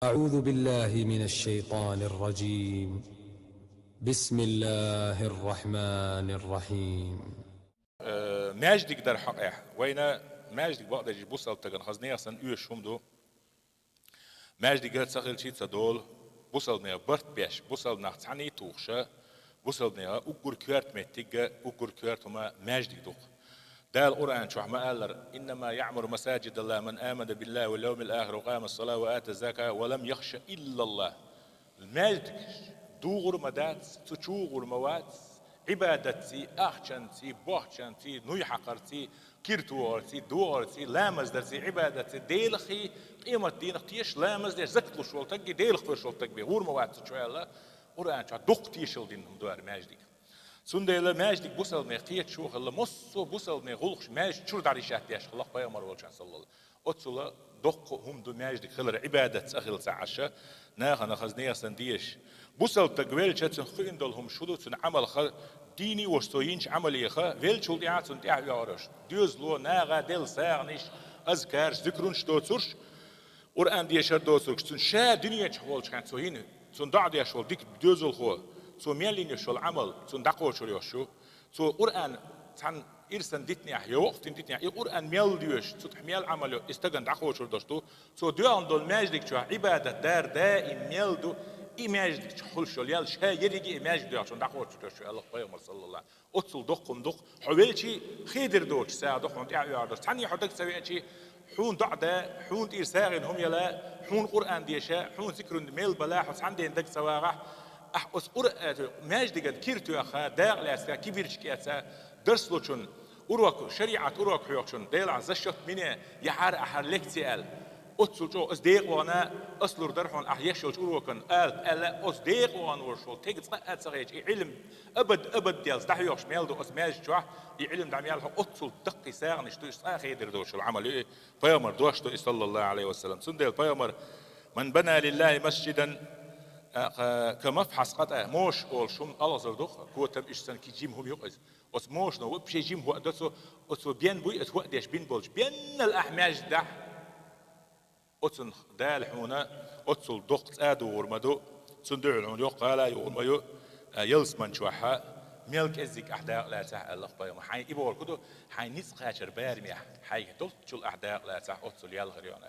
أعوذ بالله من الشيطان الرجيم. بسم الله الرحمن الرحيم. ماجدك در حق وين ماجدك بقدر يجي بوصل تجن خزني أصلا يوش هم دو ماجدك قد سخل شيء تدول بوصل نيا برت بيش بوصل نخ تعني توخشة بوصل نيا أقول كيرت متيجة أقول كيرت هما ماجدك دوخ ده القرآن شو ما قال إنما يعمر مساجد الله من آمن بالله واليوم الآخر وقام الصلاة وآتى الزكاة ولم يخش إلا الله الماجدك دوغر مدات تشوغر موات عبادتي أخشنتي بوحشنتي نويحقرتي كيرتورتي دورتي لامزدرتي عبادتي ديلخي قيمة دينك تيش لامزدر زكتلو شولتك ديلخ في شولتك بغور موات شوية الله قرآن شو دق تيشل دينهم دوار ماجدك سنديلا ماجدك بوصل نقيت شو خلا مصو بوصل نغلقش ماجد شو داري شاتيش خلا قيا مر والشان صلى الله أتصل دق هم دو ماجدك خلا عبادة أخل سعشة ناخنا خزنية سنديش بوصل تقبل شاتن خين دلهم شلو تن عمل خ ديني وشتوينش عملي خ ويل شو ديعات تن ديع يارش ديوز لو ناغا دل ساغنش أذكار ذكرون شتو تسرش قرآن ديشر دوسرش تن شا دنيا تحولش كان سوين تن دع ديشول ديك ديوزل خو سو ميلين يشول عمل سو دقو شو يشو سو قرآن تان إرسن ديتني أحيو وقت ديتني أحيو قرآن ميل ديوش سو تحميل عمله استجن دقو شو دشتو سو ديان دول ماجدك شو عبادة دار دائم ميل دو إيماجدك حول شو ليال شا يريجي إيماجد دو عشان دقو شو دشتو الله قيام صلى الله أتصل دقم دق حوالشي خيدر دوش ساعة دق من تعيا عرض تاني حدك سوي شيء حون دعدا حون إرساغن هم يلا حون قرآن ديشا حون ذكر ميل بلاح وسعندين دك سواغح أحس قرآن ماجد قد كيرتو أخا داغ لاسكا كيفيرش كياسا درس لوشون أروك شريعة أروك حيوكشون ديل عن زشت مني يحار أحر لكتي أتصل جو أصديق وانا أصلر درحون أحيشوش أروكن ألا أصديق وانا ورشول تيجي تقعد صغير علم أبد ديال تحيوش ميلدو أسماج جوا علم دعميال أتصل دقي ساغنش تو إسقى يدير دوش العمل فيامر دوشتو صلى الله عليه وسلم سندل فيامر من بنى لله مسجدا كمفحص قطع موش أول شم الله زردوخ هو تم إشسان كي جيم هم يقز أس موش نو بشي جيم هو أدرسه أس بين بوي أس وقت يش بين بولش بين الأحماج ده أتن دال حونا أتصل دقت آدو ورمدو صندوق العون قال يوم يو يلس من شوحة ملك إزيك أحداق لا تح الله بيوم حي إبور كده حي نسخة شربار ميح حي دلت شو الأحداق لا تح أتصل يالغريان